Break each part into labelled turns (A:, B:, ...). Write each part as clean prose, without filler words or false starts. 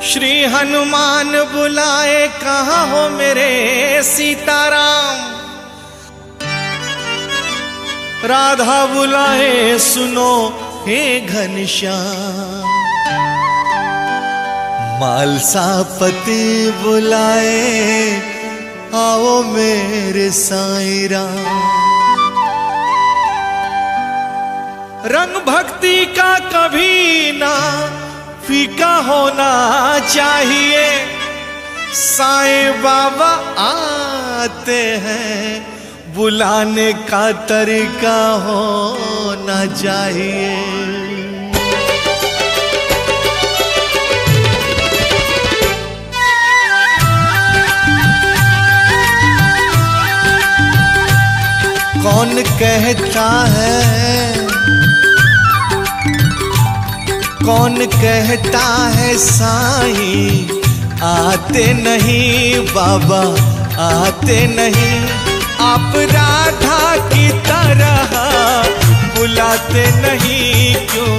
A: श्री हनुमान बुलाए कहाँ हो मेरे सीताराम। राधा बुलाए सुनो हे घनश्याम। मालसापति बुलाए आओ मेरे साईं राम। रंग भक्ति का कभी ना फीका होना चाहिए। साईं बाबा आते हैं बुलाने का तरीका होना चाहिए। कौन कहता है, कौन कहता है साईं आते नहीं बाबा आते नहीं। आप राधा की तरह बुलाते नहीं, क्यों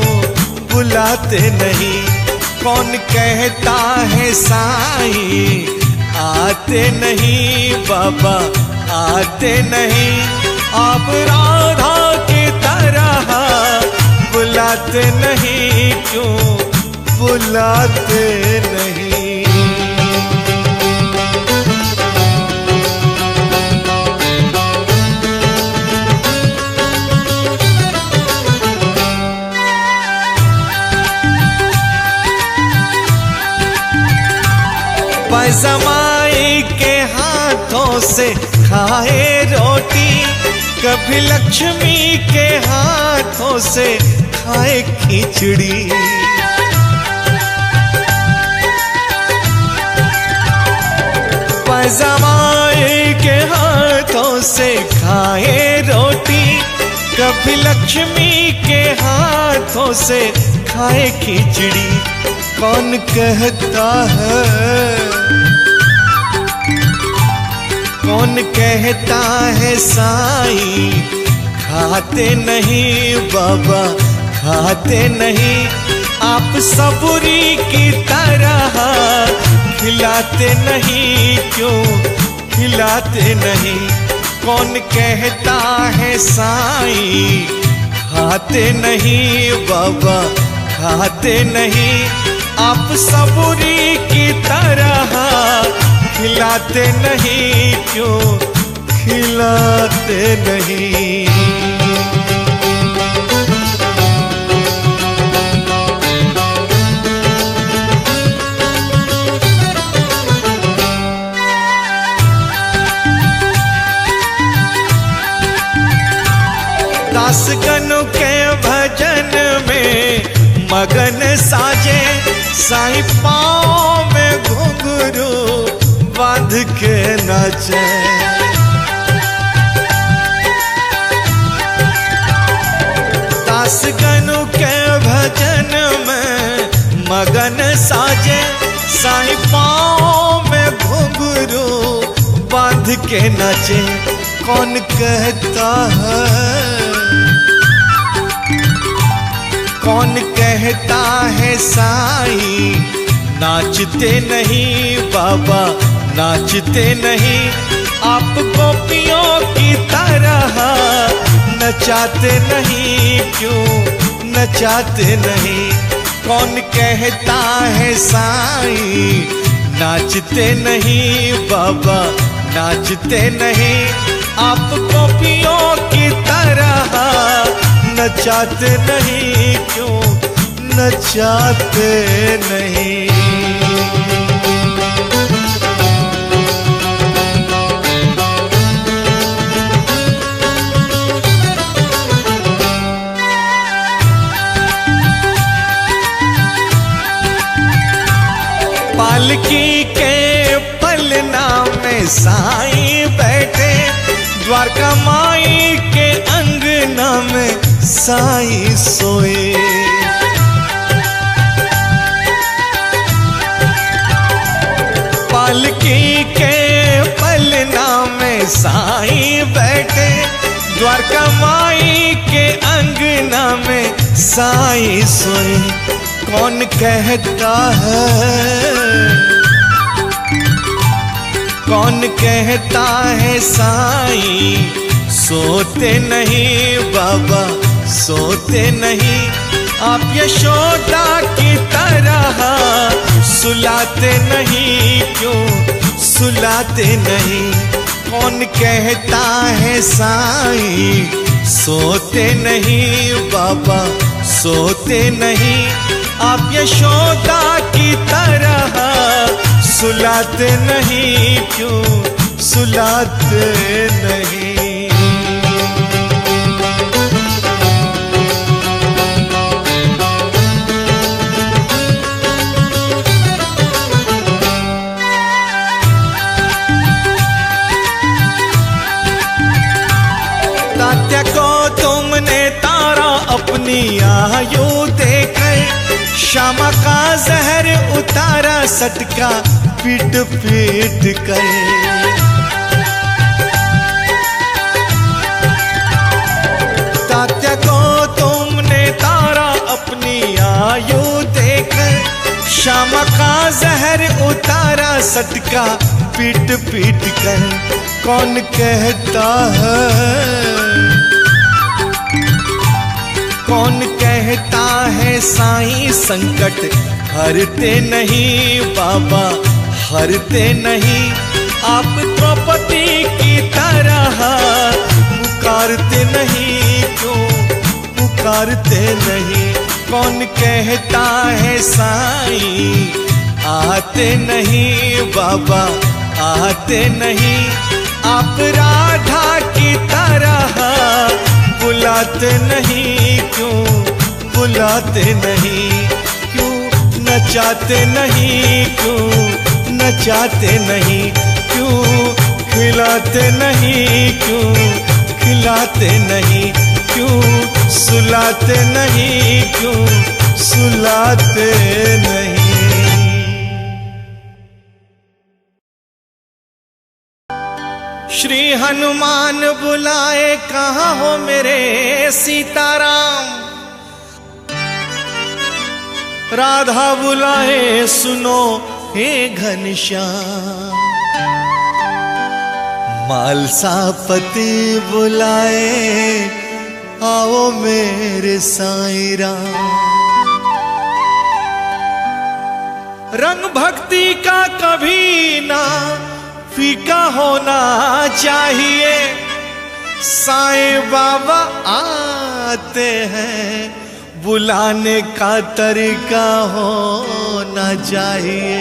A: बुलाते नहीं। कौन कहता है साईं आते नहीं बाबा आते नहीं। आप राधा की तरह बुलाते नहीं, क्यों बुलाते नहीं। पैजमाई के हाथों से खाए रोटी, कभी लक्ष्मी के हाथों से खाए खिचड़ी। पैजमाई के हाथों से खाए रोटी, कभी लक्ष्मी के हाथों से खाए खिचड़ी। कौन कहता है, कौन कहता है साईं खाते नहीं बाबा खाते नहीं। आप सबूरी की तरह खिलाते नहीं, क्यों खिलाते नहीं। कौन कहता है साईं खाते नहीं बाबा खाते नहीं। आप सबूरी की तरह खिलाते नहीं, क्यों खिलाते नहीं। दासगणों के भजन में मगन साजे, साईं पाँव में घुंघरू बांध के नाचे। दासगणों के भजन में मगन साजे, साईं पाँव में घुंघरू बांध के नाचे। कौन कहता है, कौन कहता है साईं नाचते नहीं बाबा नाचते नहीं। आप गोपियों की तरह नचाते नहीं, क्यों नचाते नहीं। कौन कहता है साईं नाचते नहीं बाबा नाचते नहीं। आप गोपियों की तरह नचाते नहीं, क्यों नचाते नहीं। पालकी के पलना में साईं बैठे, द्वारका माई के अंगना में साईं सोए। पालकी के पलना में साईं बैठे, द्वारका माई के अंगना में साईं सोए। कौन कहता है, कौन कहता है साईं सोते नहीं बाबा सोते नहीं। आप यशोदा की तरह सुलाते नहीं, क्यों सुलाते नहीं। कौन कहता है साईं सोते नहीं बाबा सोते नहीं। आप यशोदा की तरह सुलाते नहीं, क्यों सुलाते नहीं। तात्या को तुमने तारा अपनी आयु देकर, श्यामा का जहर उतारा सटका पीट पीट कर। तात्या को तुमने तारा अपनी आयु देकर, श्यामा का जहर उतारा सटका पीट पीट कर। कौन कहता है, कौन कहता है साईं संकट हरते नहीं बाबा हरते नहीं। आप द्रौपदी की तरह पुकारते नहीं, क्यों पुकारते नहीं। कौन कहता है साईं आते नहीं बाबा आते नहीं। आप राधा की तरह बुलाते नहीं, क्यों बुलाते नहीं। क्यों नचाते नहीं, क्यों नचाते नहीं। क्यों खिलाते नहीं, क्यों खिलाते नहीं। क्यों सुलाते नहीं, क्यों सुलाते नहीं। श्री हनुमान बुलाए कहाँ हो मेरे सीताराम। राधा बुलाए सुनो हे घनश्याम। मालसापति बुलाए आओ मेरे साईं राम। रंग भक्ति का कभी ना फीका होना चाहिए। साईं बाबा आते हैं बुलाने का तरीका होना चाहिए।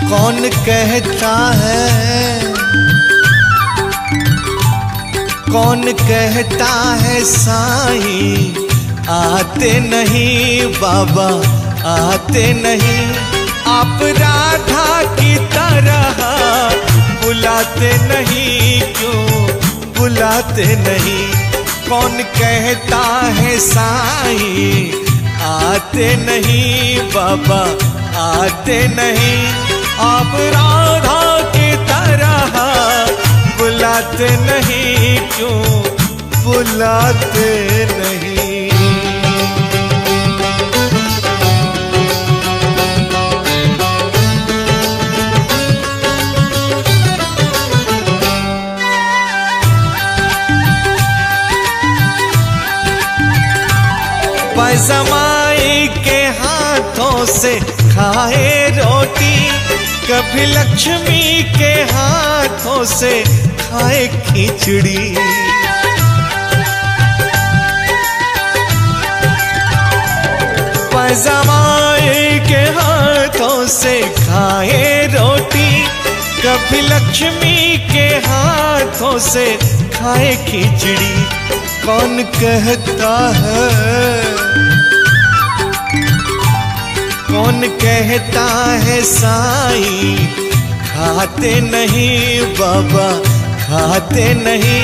A: कौन कहता है, कौन कहता है साईं आते नहीं बाबा आते नहीं। आप राधा की तरह बुलाते नहीं, क्यों बुलाते नहीं। कौन कहता है साईं आते नहीं बाबा आते नहीं। आप राधा की तरह बुलाते नहीं, क्यों बुलाते नहीं। पैजमाई के हाथों से खाए रोटी, कभी लक्ष्मी के हाथों से खाए खिचड़ी। पैजमाई के हाथों से खाए रोटी, कभी लक्ष्मी के हाथों से खाए खिचड़ी। कौन कहता है, कौन कहता है साईं खाते नहीं बाबा खाते नहीं।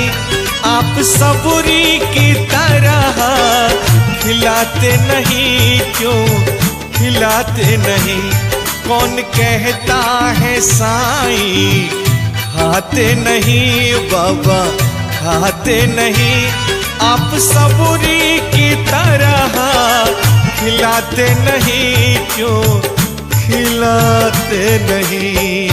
A: आप सबूरी की तरह खिलाते नहीं, क्यों खिलाते नहीं। कौन कहता है साईं खाते नहीं बाबा खाते नहीं। आप सबूरी की तरह खिलाते नहीं, क्यों खिलाते नहीं।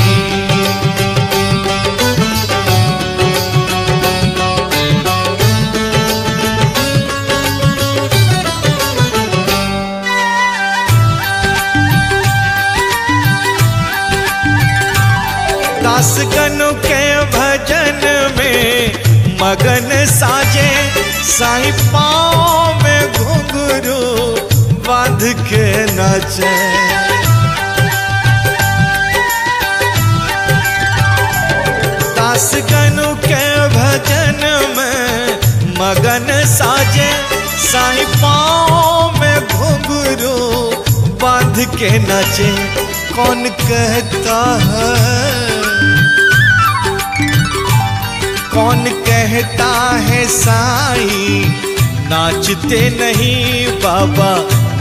A: दासगनु के भजन में मगन साजे, साईं पाँव में घुंघरू बांध के नाचे। दासगनु के भजन में मगन साजे, साईं पाँव में घुंघरू बांध के नाचे। कौन कहता है, कौन कहता है साईं नाचते नहीं, बाबा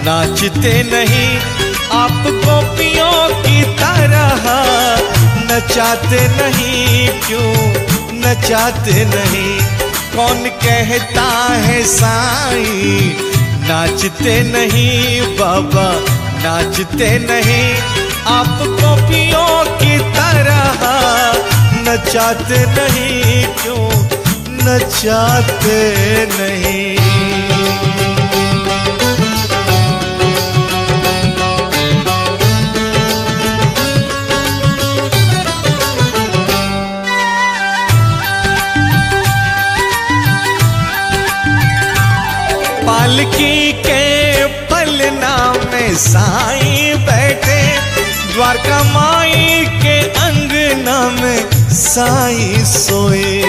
A: नाचते नहीं। आप गोपियों की तरह नचाते नहीं, क्यों नचाते नहीं। कौन कहता है साईं नाचते नहीं, बाबा नाचते नहीं। आप गोपियों की तरह नचाते नहीं, क्यों नचाते नहीं। पालकी के पलना में साईं बैठे, द्वारका माई के अंगना में साईं सोए।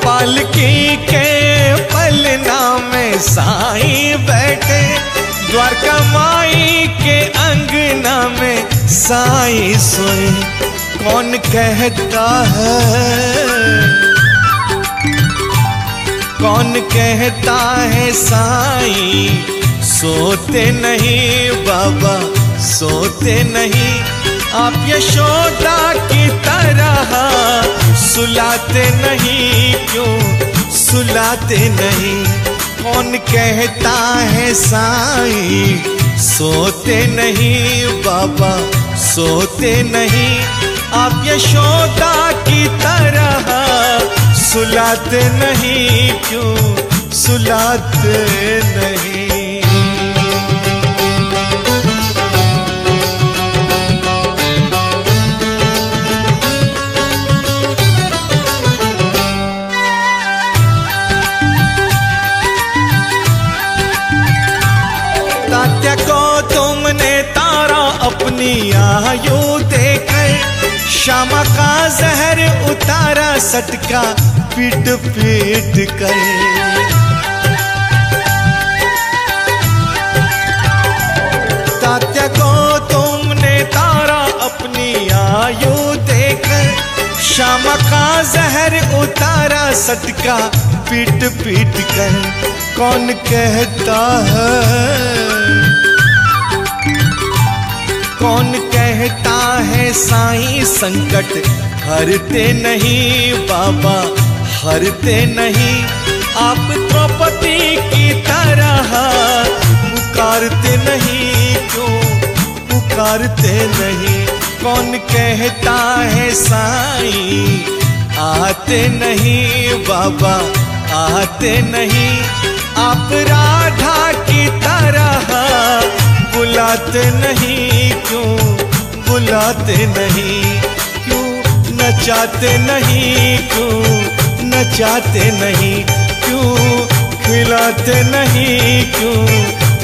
A: पालकी के पलना में साईं बैठे, द्वारका माई के अंगना में साईं सोए। कौन कहता है, कौन कहता है साईं सोते नहीं, बाबा सोते नहीं। आप यशोदा की तरह सुलाते नहीं, क्यों सुलाते नहीं। कौन कहता है साईं सोते नहीं, बाबा सोते नहीं। आप यशोदा की तरह सुलाते नहीं, क्यों सुलाते नहीं। तात्या को तुमने तारा अपनी आयु देकर, श्यामा का जहर उतारा सटका पीट पीट कर। तात्या को तुमने तारा अपनी आयु देकर, श्यामा का जहर उतारा सटका पीट पीट कर। कौन कहता है, कौन कहता है साईं संकट हरते नहीं, बाबा हरते नहीं। आप द्रौपदी की तरह पुकारते नहीं, क्यों पुकारते नहीं। कौन कहता है साईं आते नहीं, बाबा आते नहीं। आप राधा की तरह बुलाते नहीं, क्यों बुलाते नहीं। क्यों नचाते नहीं, क्यों नचाते नहीं। क्यों खिलाते नहीं, क्यों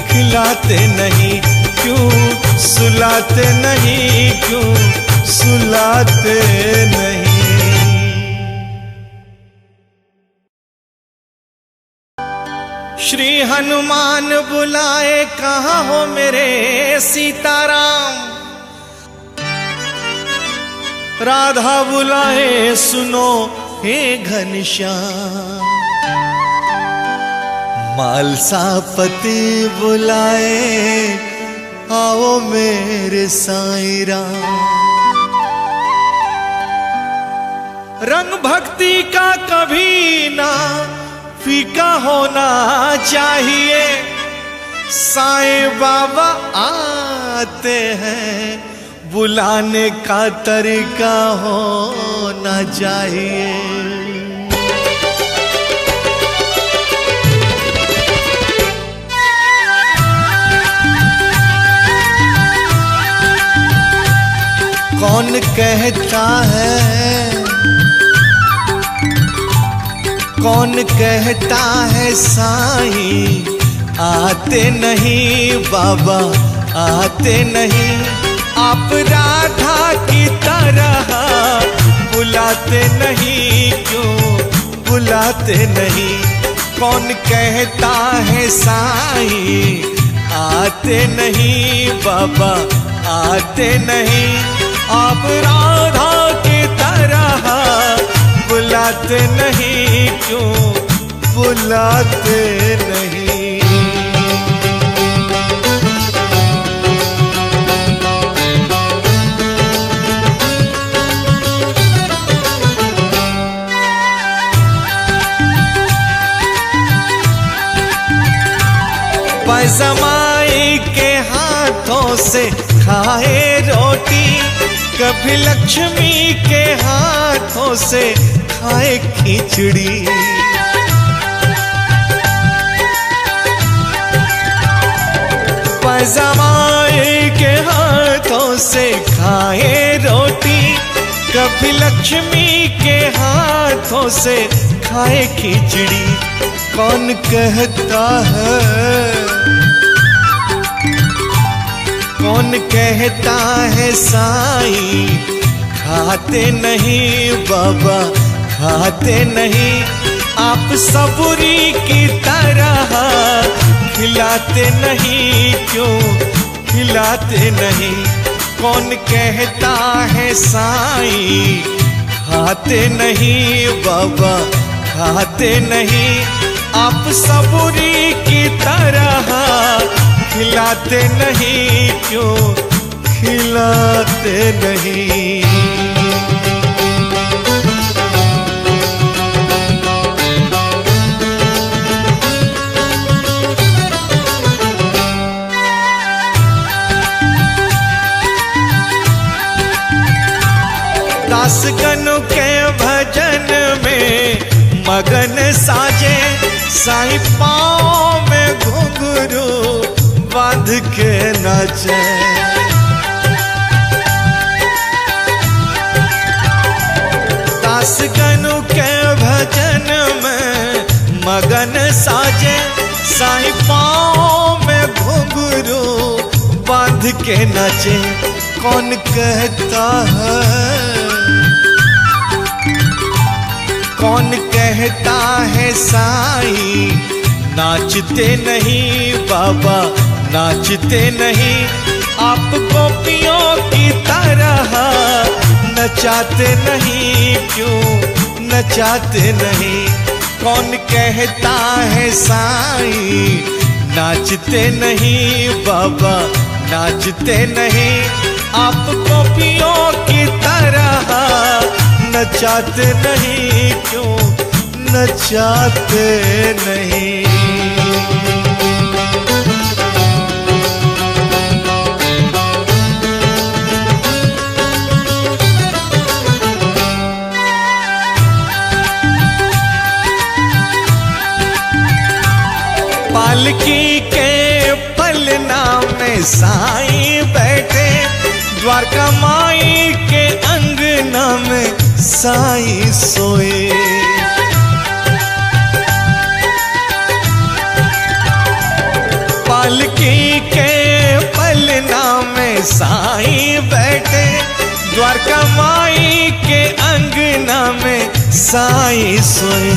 A: खिलाते नहीं। क्यों सुलाते नहीं, क्यों सुलाते नहीं। श्री हनुमान बुलाए कहाँ हो मेरे सीताराम। राधा बुलाए सुनो हे घनश्याम। मालसापति बुलाए आओ मेरे साईं राम। रंग भक्ति का कभी ना फीका होना चाहिए। साईं बाबा आते हैं, बुलाने का तरीका होना चाहिए। कौन कहता है, कौन कहता है साईं आते नहीं, बाबा आते नहीं। आप राधा की तरह बुलाते नहीं, क्यों बुलाते नहीं? कौन कहता है साईं आते नहीं, बाबा आते नहीं। आप राधा की तरह बुलाते नहीं, क्यों बुलाते नहीं? पैजमाई के हाथों से खाए रोटी, कभी लक्ष्मी के हाथों से खाए खिचड़ी। पैजमाई के हाथों से खाए रोटी, कभी लक्ष्मी के हाथों से खाए खिचड़ी। कौन कहता है, कौन कहता है साईं खाते नहीं, बाबा खाते नहीं। आप सबूरी की तरह खिलाते नहीं, क्यों खिलाते नहीं? कौन कहता है साईं खाते नहीं, बाबा खाते नहीं। आप सबूरी की तरह खिलाते नहीं, क्यों खिलाते नहीं? दासगणों के भजन में मगन साजे, साईं पाँव में घुंघरू बांध के नाचे। दासगणों के भजन में मगन साजे, साईं पाँव में घुंघरू बांध के नाचे। कौन कहता है, कौन कहता है साईं नाचते नहीं, बाबा नाचते नहीं। आप गोपियों की तरह नचाते नहीं, क्यों नचाते नहीं? कौन कहता है साईं नाचते नहीं, बाबा नाचते नहीं। आप गोपियों की तरह नचाते नहीं, क्यों नचाते नहीं? पालकी के पलना में साईं बैठे, द्वारका माई के अंगना में साईं सोए। पालकी के पलना में साईं बैठे, द्वारका माई के अंगना में साईं सोए।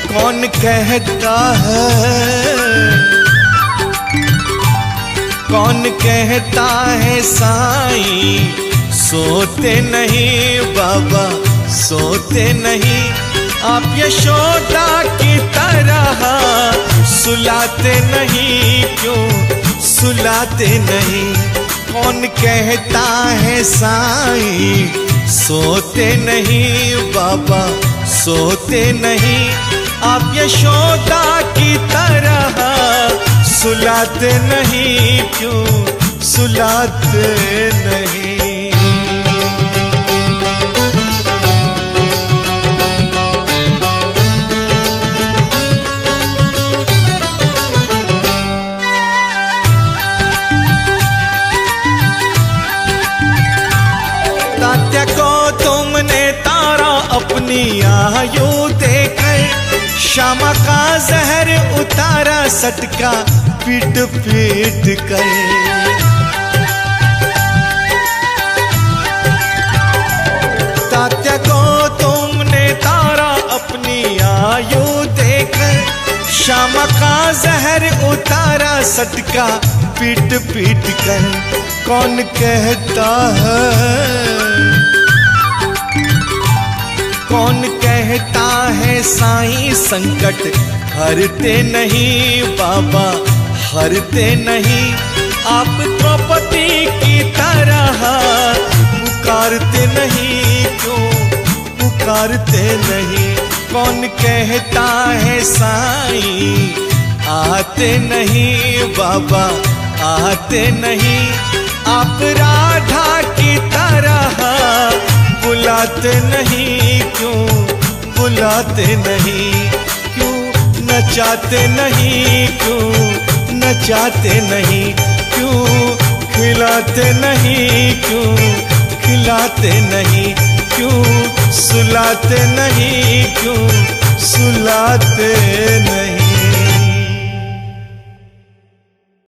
A: कौन कहता है, कौन कहता है साईं सोते नहीं, बाबा सोते नहीं। आप यशोदा की तरह सुलाते नहीं, क्यों सुलाते नहीं? कौन कहता है साईं सोते नहीं बाबा सोते नहीं। आप यशोदा की तरह सुलाते नहीं, क्यों सुलाते नहीं। तात्या को तुमने तारा अपनी आयु देकर, श्यामा का जहर उतारा सटका पीट पीट कर। तात्या को तुमने तारा अपनी आयु देकर, श्यामा का जहर उतारा सटका पीट पीट कर। कौन कहता है, कौन कहता है साईं संकट हरते नहीं बाबा हरते नहीं। आप द्रौपदी की तरह पुकारते नहीं, क्यों पुकारते नहीं। कौन कहता है साईं आते नहीं बाबा आते नहीं। आप राधा की तरह बुलाते नहीं, क्यों बुलाते नहीं। क्यों नचाते नहीं, क्यों नचाते नहीं। क्यों खिलाते नहीं, क्यों खिलाते नहीं। क्यों सुलाते नहीं, क्यों सुलाते नहीं।